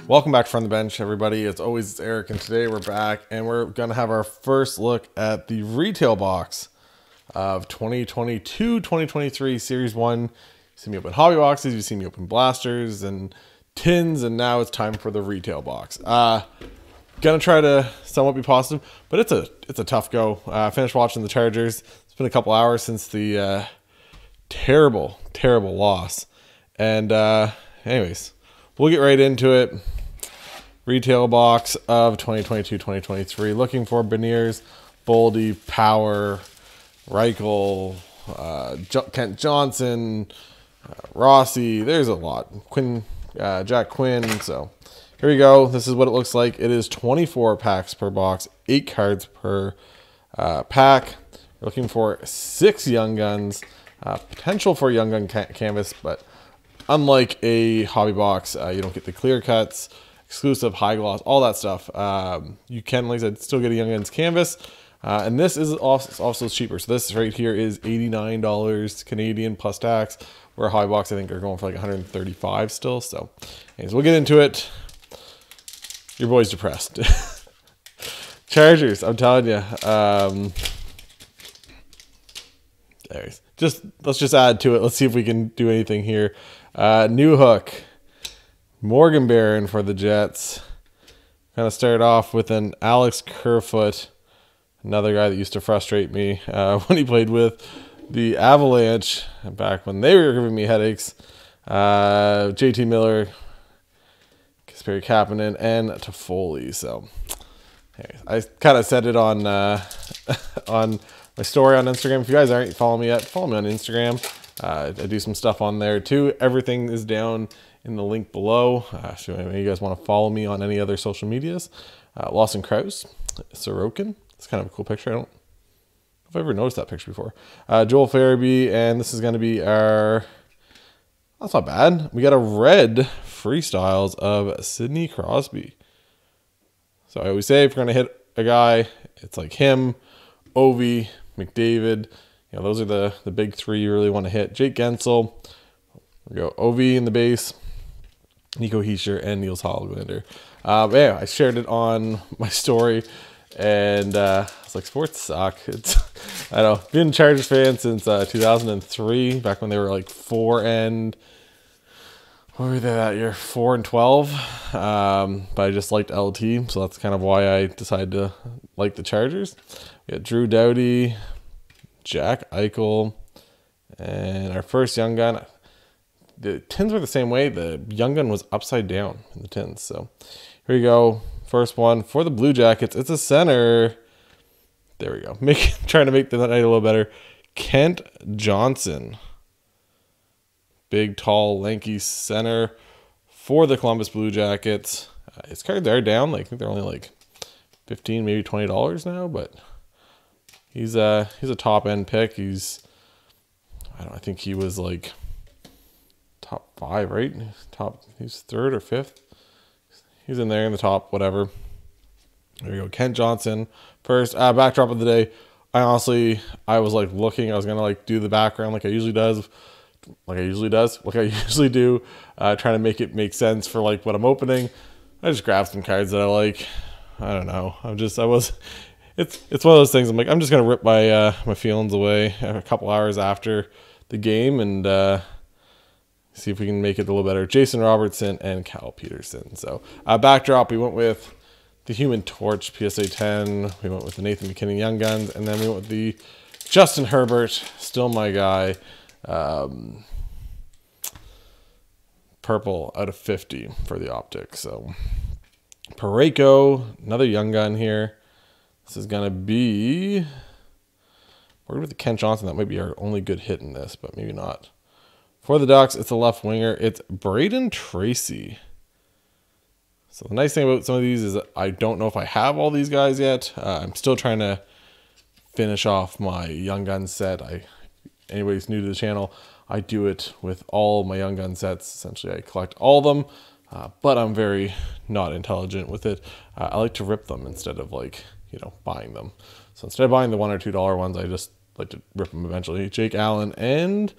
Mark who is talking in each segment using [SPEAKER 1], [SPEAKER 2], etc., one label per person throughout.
[SPEAKER 1] Welcome back from the bench, everybody. As always, it's Eric, and today we're back and we're going to have our first look at the retail box of 2022-2023 Series 1. You see me open hobby boxes, you see me open blasters and tins, and now it's time for the retail box. Gonna try to somewhat be positive, but it's a tough go. I finished watching the Chargers. It's been a couple hours since the terrible loss. And anyways, we'll get right into it. Retail box of 2022-2023. Looking for Beniers, Boldy, Power, Reichel, Kent Johnson, Rossi. There's a lot. Quinn, Jack Quinn. So here we go. This is what it looks like. It is 24 packs per box, 8 cards per pack. We're looking for 6 Young Guns. Potential for Young Gun canvas, but unlike a hobby box, you don't get the clear cuts, exclusive, high gloss, all that stuff. You can, like I said, still get a Young Guns canvas. And this is also cheaper. So this right here is $89 Canadian plus tax, where a hobby box I think are going for like $135 still. So anyways, we'll get into it. Your boy's depressed. Chargers, I'm telling you. Anyways, let's just add to it. Let's see if we can do anything here. New hook. Morgan Barron for the Jets. Kind of started off with an Alex Kerfoot, another guy that used to frustrate me when he played with the Avalanche back when they were giving me headaches. JT Miller, Kasperi Kapanen, and Toffoli. So anyways, I kind of said it on on my story on Instagram. If you guys aren't following me yet, follow me on Instagram. I do some stuff on there too. Everything is down in the link below. So if you guys want to follow me on any other social medias, Lawson Krause, Sorokin. It's kind of a cool picture. I don't know if I've ever noticed that picture before. Joel Farabee, and this is going to be our. That's not bad. We got a red freestyles of Sidney Crosby. So I always say if you're going to hit a guy, it's like him, Ovi, McDavid. You know, those are the big three you really want to hit. Jake Gensel. We go Ovi in the base, Nico Hischier, and Niels Hoglander. Yeah, I shared it on my story, and I was like, sports suck. It's, I don't know, been a Chargers fan since 2003, back when they were like 4-12. But I just liked LT, so that's kind of why I decided to like the Chargers. We got Drew Doughty, Jack Eichel, and our first Young Gun. The tins were the same way. The Young Gun was upside down in the tins. So here we go. First one for the Blue Jackets. It's a center. There we go. Trying to make the night a little better. Kent Johnson. Big, tall, lanky center for the Columbus Blue Jackets. His cards are down. Like, I think they're only like $15, maybe $20 now, but he's a top end pick. I think he was like top 5, right? He's 3rd or 5th. He's in there in the top, whatever. There we go. Kent Johnson first. Backdrop of the day. I was like looking. I was gonna like do the background like I usually do. Trying to make it make sense for like what I'm opening. I just grabbed some cards that I like. I don't know. It's one of those things. I'm like, I'm just gonna rip my feelings away a couple hours after the game and see if we can make it a little better. Jason Robertson and Cal Peterson. So backdrop, we went with the Human Torch PSA 10. We went with the Nathan McKinnon Young Guns, and then we went with the Justin Herbert, still my guy. Purple out of 50 for the optic. So Parayko, another Young Gun here. This is gonna be, we're with the Kent Johnson. That might be our only good hit in this, but maybe not. For the Ducks, it's a left winger. It's Braden Tracy. So the nice thing about some of these is that I don't know if I have all these guys yet. I'm still trying to finish off my Young Gun set. Anybody who's new to the channel, I do it with all my Young Gun sets. Essentially, I collect all of them, but I'm very not intelligent with it. I like to rip them instead of buying them. So instead of buying the $1 or $2 ones, I just like to rip them eventually. Jake Allen and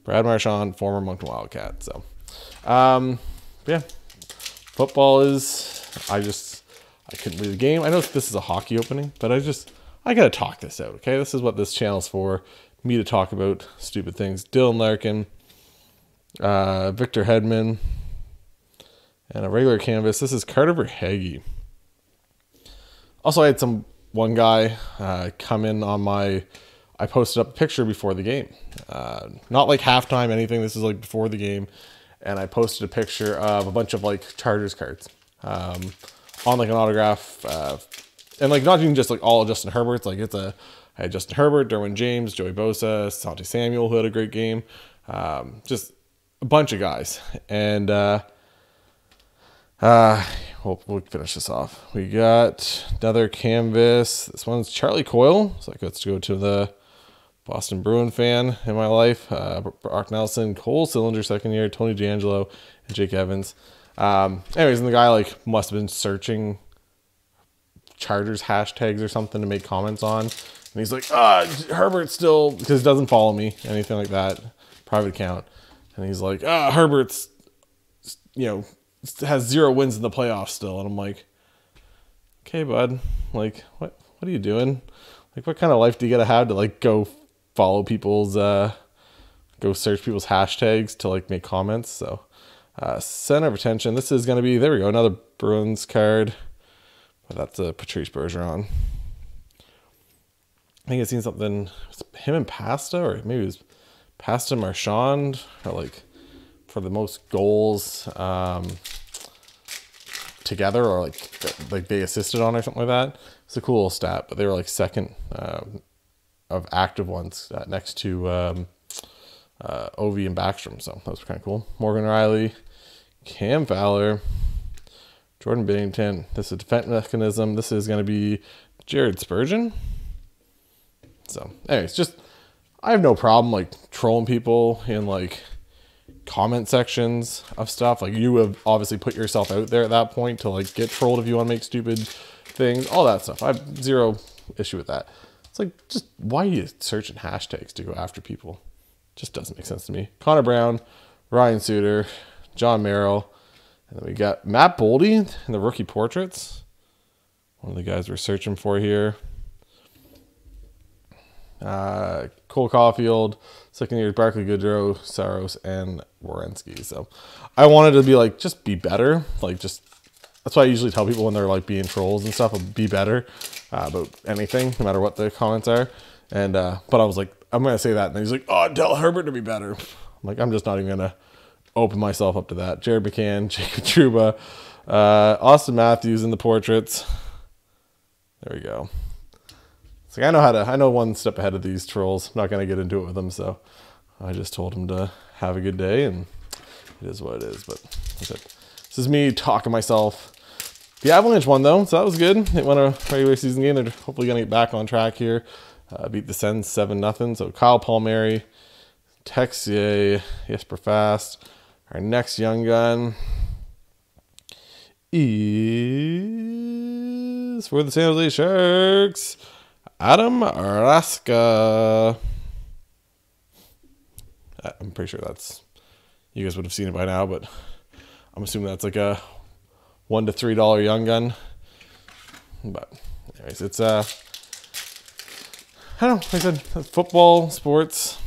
[SPEAKER 1] Brad Marchand, former Moncton Wildcat. So, yeah, football is, I couldn't leave the game. I know this is a hockey opening, but I gotta talk this out, okay? This is what this channel's for, me to talk about stupid things. Dylan Larkin, Victor Hedman, and a regular canvas. This is Carter Verhaeghe. Also, I had one guy come in on I posted up a picture before the game. Not like halftime, anything. This is like before the game. And I posted a picture of a bunch of like Chargers cards on like an autograph. And like not even just like all Justin Herbert's. Like I had Justin Herbert, Derwin James, Joey Bosa, Asante Samuel, who had a great game. Just a bunch of guys. And we'll finish this off. We got another canvas. This one's Charlie Coyle. So I gets to go to the Boston Bruin fan in my life. Brock Nelson, Cole Sillinger, second year, Tony D'Angelo, and Jake Evans. Anyways, and the guy like must have been searching Chargers hashtags or something to make comments on. And he's like, Herbert still, because he doesn't follow me, anything like that, private account. And he's like, Herbert's, has 0 wins in the playoffs still. And I'm like, okay, bud, like, what are you doing? Like, what kind of life do you gotta have to like go follow people's, go search people's hashtags to like make comments? So, center of attention. This is gonna be, there we go, another Bruins card. But that's a Patrice Bergeron. I think I've seen something, him and Pasta, or maybe it was Pasta Marchand, or like for the most goals together, or like they assisted on or something like that. It's a cool stat, but they were like second of active ones next to Ovi and Backstrom, so that was kind of cool. Morgan Riley, Cam Fowler, Jordan Binnington. This is a defense mechanism. This is going to be Jared Spurgeon. So anyways, I have no problem like trolling people in like comment sections of stuff. Like, you have obviously put yourself out there at that point to like get trolled if you want to make stupid things, all that stuff. I have zero issue with that. It's like, just why are you searching hashtags to go after people? Just doesn't make sense to me. Connor Brown, Ryan Suter, John Merrill, and then we got Matt Boldy in the rookie portraits. One of the guys we're searching for here. Cole Caulfield, second year, Barclay Goodrow, Saros, and Werenski. So I wanted to be like, just be better. Like, that's why I usually tell people when they're like being trolls and stuff, be better about anything, no matter what the comments are. And but I was like, I'm gonna say that, and then he's like, tell Herbert to be better. I'm like, I'm just not even gonna open myself up to that. Jared McCann, Jacob Trouba, Austin Matthews in the portraits. There we go. It's like, I know one step ahead of these trolls. I'm not gonna get into it with them, so I just told him to have a good day, and it is what it is. But that's it. This is me talking myself. The Avalanche won though, so that was good. They won a regular season game. They're hopefully gonna get back on track here. Beat the Sens 7-0. So Kyle Palmieri, Texier, Jesper Fast. Our next young gun is for the San Jose Sharks, Adam Raska. I'm pretty sure you guys would have seen it by now, but I'm assuming that's like a $1 to $3 young gun. But anyways, it's I don't know, like I said, football, sports.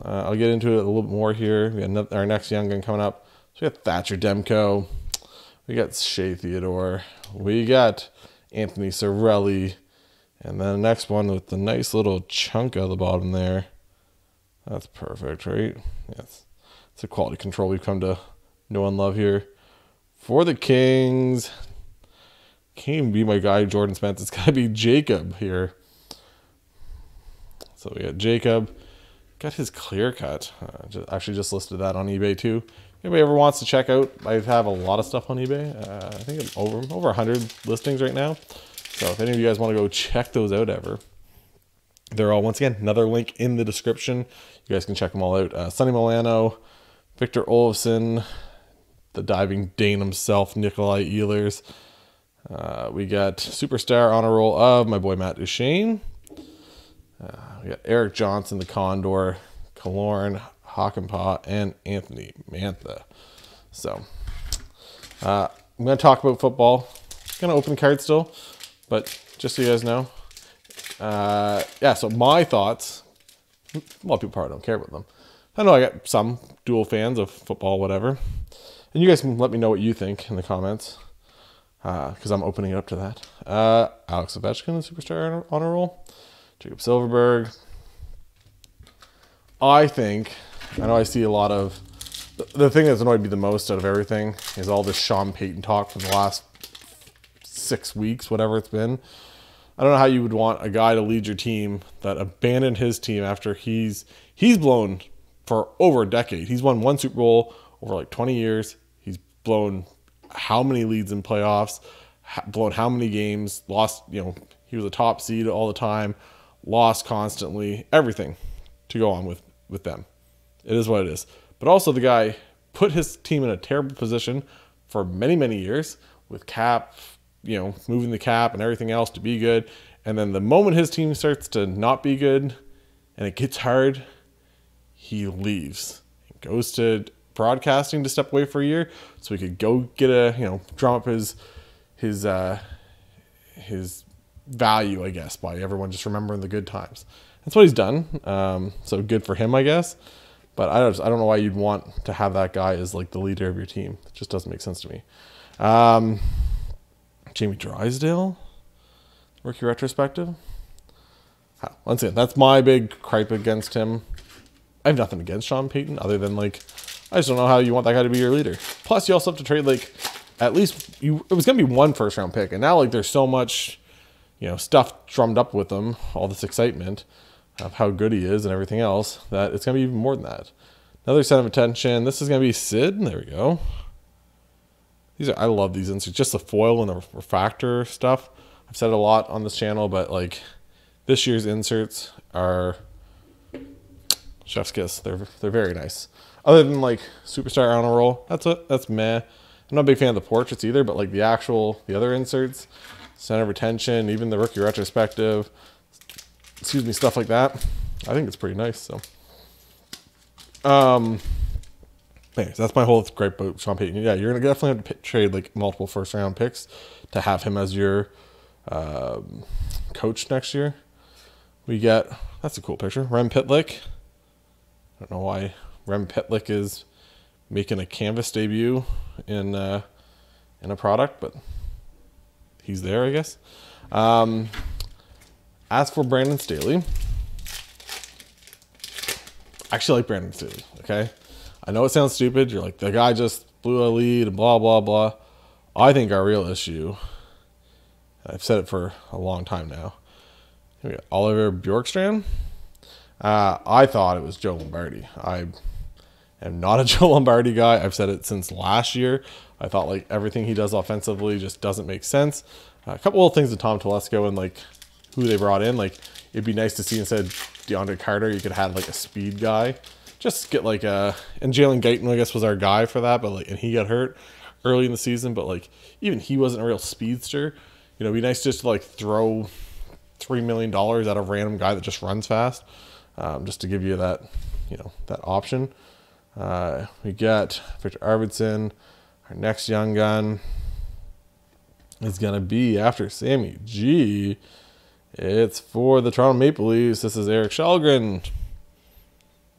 [SPEAKER 1] I'll get into it a little bit more here. We got our next young gun coming up. So we got Thatcher Demko. We got Shea Theodore. We got Anthony Cirelli. And then the next one with the nice little chunk at the bottom there. That's perfect, right? Yes. It's a quality control we've come to know and love here. For the Kings, can't even be my guy, Jordan Spence. It's got to be Jacob here. So we got Jacob. Got his clear cut. Actually just listed that on eBay too. If anybody ever wants to check out, I have a lot of stuff on eBay. I think I'm over 100 listings right now. So if any of you guys want to go check those out ever, they're all, once again, another link in the description. You guys can check them all out. Sonny Milano, Victor Olofsson, the diving Dane himself, Nikolai Ehlers. We got superstar honor roll of my boy Matt Duchene. We got Eric Johnson, the Condor, Killorn, Hakanpää, and Anthony Mantha. So, I'm going to talk about football. Going to open cards still, but just so you guys know. Yeah, so my thoughts. A lot of people probably don't care about them. I know I got some dual fans of football, whatever. And you guys can let me know what you think in the comments. Because I'm opening it up to that. Alex Ovechkin, superstar honor roll. Jacob Silverberg. I know I see a lot of... The thing that's annoyed me the most out of everything is all this Sean Payton talk for the last 6 weeks, whatever it's been. I don't know how you would want a guy to lead your team that abandoned his team after he's blown for over a decade. He's won 1 Super Bowl over like 20 years. He's blown how many leads in playoffs, blown how many games, lost, he was a top seed all the time, lost constantly, everything to go on with them. It is what it is. But also the guy put his team in a terrible position for many, many years with cap, moving the cap and everything else to be good. And then the moment his team starts to not be good and it gets hard, he leaves. He goes to broadcasting to step away for a year so he could go get drum up his value, I guess, by everyone just remembering the good times. That's what he's done. So good for him, I guess. But I don't know why you'd want to have that guy as like the leader of your team. It just doesn't make sense to me. Jamie Drysdale, rookie retrospective. Once again, that's my big gripe against him. I have nothing against Sean Payton other than I just don't know how you want that guy to be your leader. Plus, you also have to trade at least it was gonna be 1 first-round pick, and now there's so much stuff drummed up with him, all this excitement of how good he is and everything else, that it's going to be even more than that. Another center of attention. This is going to be Sid. There we go. I love these inserts. Just the foil and the refractor stuff. I've said it a lot on this channel, but this year's inserts are chef's kiss. They're very nice. Other than Superstar Honor Roll, that's meh. I'm not a big fan of the portraits either, but the other inserts, center of attention, even the rookie retrospective, stuff like that, I think it's pretty nice. So anyways, that's my whole gripe about Sean Payton. Yeah, you're gonna definitely have to trade multiple first-round picks to have him as your coach next year. That's a cool picture, Rem Pitlick. I don't know why Rem Pitlick is making a canvas debut in a product, but he's there, I guess. As for Brandon Staley, I actually like Brandon Staley, okay? I know it sounds stupid. You're the guy just blew a lead and blah, blah, blah. I think our real issue, I've said it for a long time now, we got Oliver Bjorkstrand. I thought it was Joe Lombardi. I am not a Joe Lombardi guy. I've said it since last year. I thought everything he does offensively just doesn't make sense. A couple of things with Tom Telesco and who they brought in, it'd be nice to see instead of DeAndre Carter, you could have a speed guy. Just get and Jalen Guyton, I guess, was our guy for that, but and he got hurt early in the season, but even he wasn't a real speedster. It'd be nice just to throw $3 million at a random guy that just runs fast, just to give you that, that option. We got Victor Arvidsson. Our next young gun is gonna be after Sammy G. It's for the Toronto Maple Leafs. This is Eric Källgren.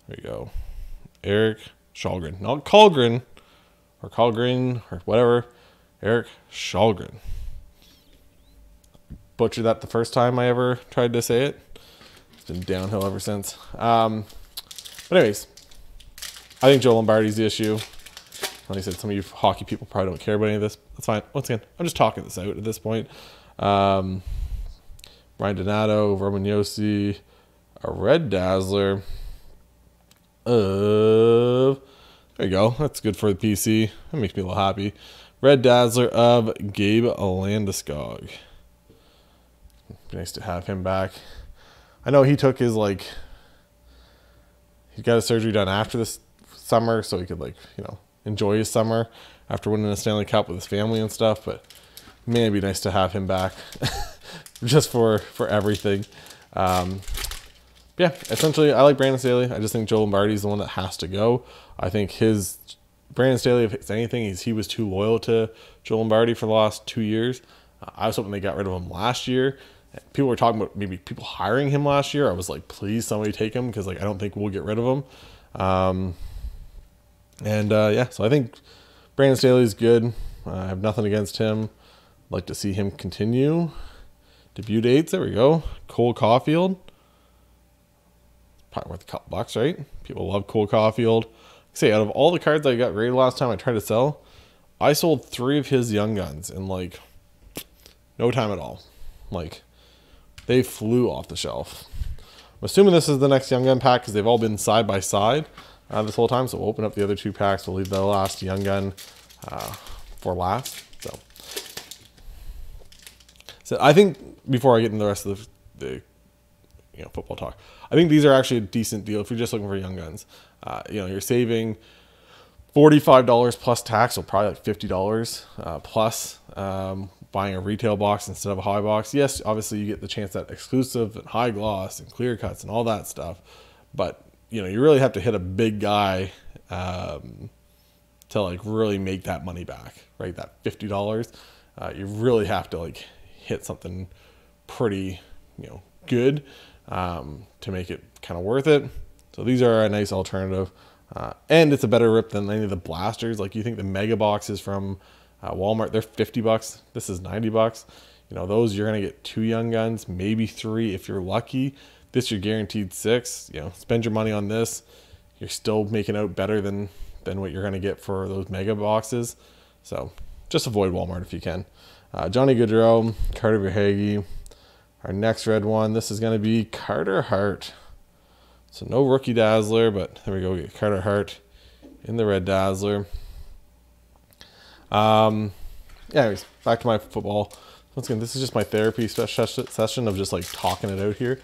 [SPEAKER 1] There you go. Eric Källgren. Not Källgren or Källgren or whatever. Eric Källgren. Butchered that the first time I ever tried to say it. It's been downhill ever since. But anyways, I think Joe Lombardi's the issue. Like I said, some of you hockey people probably don't care about any of this. That's fine. Once again, I'm just talking this out at this point. Ryan Donato, Roman Josi, a red dazzler of, there you go. That's good for the PC. That makes me a little happy. Red dazzler of Gabe Landeskog. Be nice to have him back. I know he took his he got his surgery done after this summer, so he could enjoy his summer after winning a Stanley Cup with his family and stuff. But man, it'd be nice to have him back. Just for everything. Yeah, essentially, I like Brandon Staley. I just think Joe Lombardi is the one that has to go. I think his Brandon Staley, if it's anything, he was too loyal to Joe Lombardi for the last 2 years. I was hoping they got rid of him last year. People were talking about maybe people hiring him last year. I was like, please, somebody take him, because like I don't think we'll get rid of him. Yeah, so I think Brandon Staley's good. I have nothing against him. I'd like to see him continue. Debut dates, there we go. Cole Caulfield. Probably worth a couple bucks, right? People love Cole Caulfield. Say, out of all the cards I got rated last time I tried to sell, I sold 3 of his young guns in like no time at all. Like, they flew off the shelf. I'm assuming this is the next young gun pack because they've all been side by side this whole time. So we'll open up the other 2 packs. We'll leave the last young gun for last. So I think before I get into the rest of the football talk, I think these are actually a decent deal if you're just looking for young guns. You're saving $45 plus tax, so probably like $50 plus buying a retail box instead of a high box. Yes, obviously you get the chance at exclusive and high gloss and clear cuts and all that stuff, but you really have to hit a big guy to like really make that money back, right? That $50, you really have to like hit something pretty good to make it kind of worth it. So these are a nice alternative, and it's a better rip than any of the blasters. Like, you think the mega boxes from Walmart, they're $50. This is $90. Those you're gonna get 2 young guns, maybe 3 if you're lucky. This you're guaranteed 6. Spend your money on this, you're still making out better than what you're gonna get for those mega boxes. So just avoid Walmart if you can. Johnny Gaudreau, Carter Verhaeghe. Our next red one, this is going to be Carter Hart. So no rookie Dazzler, but there we go. We get Carter Hart in the red Dazzler. Anyways, back to my football. Once again, this is just my therapy session of just like talking it out here.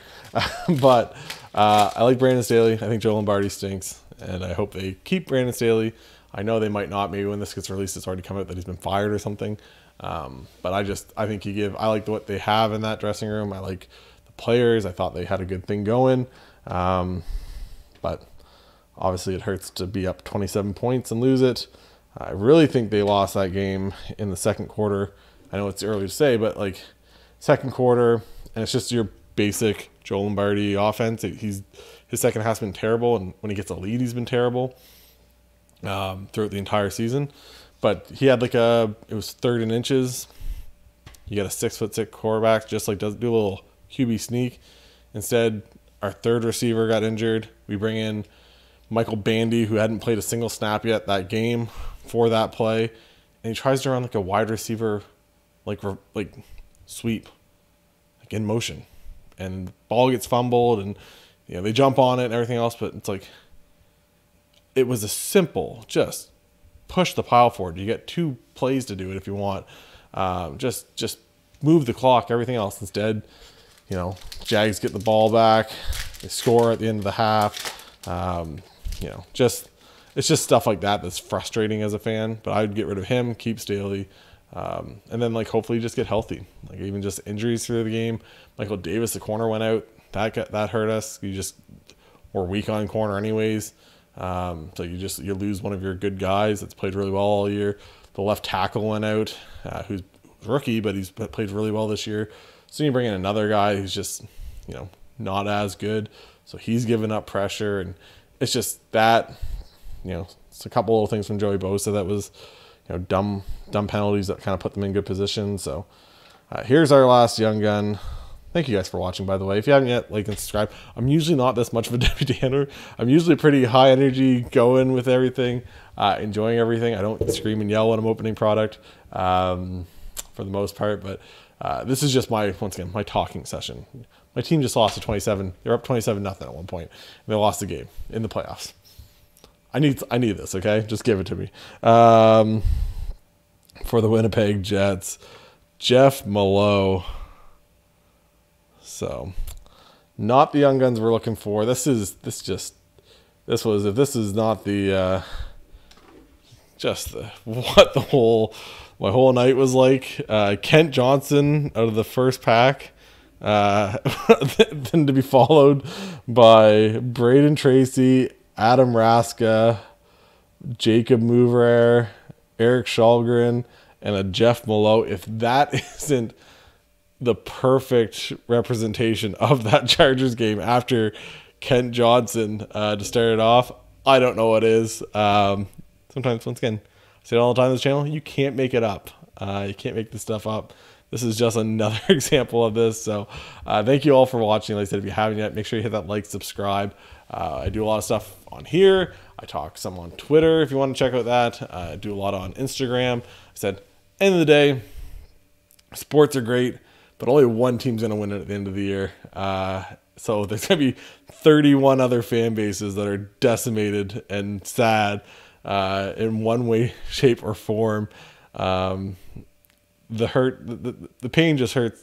[SPEAKER 1] But I like Brandon Staley. I think Joe Lombardi stinks, and I hope they keep Brandon Staley. I know they might not. Maybe when this gets released, it's already come out that he's been fired or something. But I think I like what they have in that dressing room. I like the players. I thought they had a good thing going. But obviously it hurts to be up 27 points and lose it. I really think they lost that game in the second quarter. I know it's early to say, but like second quarter, and it's just your basic Joe Lombardi offense. His second half's been terrible, and when he gets a lead, he's been terrible throughout the entire season. But he had like it was 3rd and inches. You got a 6'6" quarterback, just like do a little QB sneak. Instead, our 3rd receiver got injured. We bring in Michael Bandy, who hadn't played a single snap yet that game, for that play, and he tries to run like a wide receiver, like sweep, like in motion, and the ball gets fumbled, and they jump on it and everything else. But it's like, it was a simple, just push the pile forward. You get 2 plays to do it if you want. Just move the clock, everything else. Instead, Jags get the ball back, they score at the end of the half. It's just stuff like that that's frustrating as a fan. But I would get rid of him, keep Staley, and then like hopefully just get healthy. Like, even just injuries through the game. Michael Davis, the corner, went out. That hurt us. You just were weak on corner anyways. So you lose one of your good guys that's played really well all year. The left tackle went out, who's rookie, but he's played really well this year. So you bring in another guy who's just, not as good. So he's giving up pressure, and it's just that, it's a couple little things from Joey Bosa that was, dumb penalties that kind of put them in good position. So here's our last young gun. Thank you guys for watching, by the way. If you haven't yet, like and subscribe. I'm usually not this much of a debutanter. I'm usually pretty high energy, going with everything, enjoying everything. I don't scream and yell when I'm opening product for the most part, but this is just once again, my talking session. My team just lost to 27. They're up 27-0 at one point, and they lost the game in the playoffs. I need this, okay? Just give it to me. For the Winnipeg Jets, Jeff Malo. So, not the young guns we're looking for. If this is not the my whole night was like. Kent Johnson out of the first pack, then to be followed by Braden Tracy, Adam Raska, Jacob Mouvrer, Eric Schalgren, and a Jeff Mallow. If that isn't the perfect representation of that Chargers game after Kent Johnson to start it off, I don't know what is. Sometimes, once again, I say it all the time on this channel, you can't make it up. You can't make this stuff up. This is just another example of this. So thank you all for watching. Like I said, if you haven't yet, make sure you hit that like, subscribe. I do a lot of stuff on here. I talk some on Twitter if you want to check out that. I do a lot on Instagram. I said, end of the day, sports are great, but only one team's going to win it at the end of the year. So there's going to be 31 other fan bases that are decimated and sad in one way, shape, or form. The pain just hurts.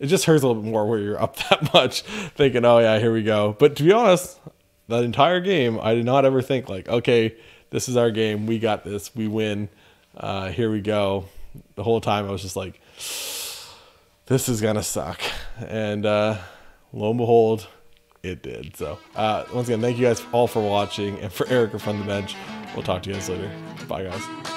[SPEAKER 1] It just hurts a little bit more where you're up that much thinking, oh yeah, here we go. But to be honest, that entire game, I did not ever think like, okay, this is our game. We got this. We win. Here we go. The whole time I was just like, this is going to suck. And lo and behold, it did. So once again, thank you guys all for watching. And for Eric from the bench, we'll talk to you guys later. Bye, guys.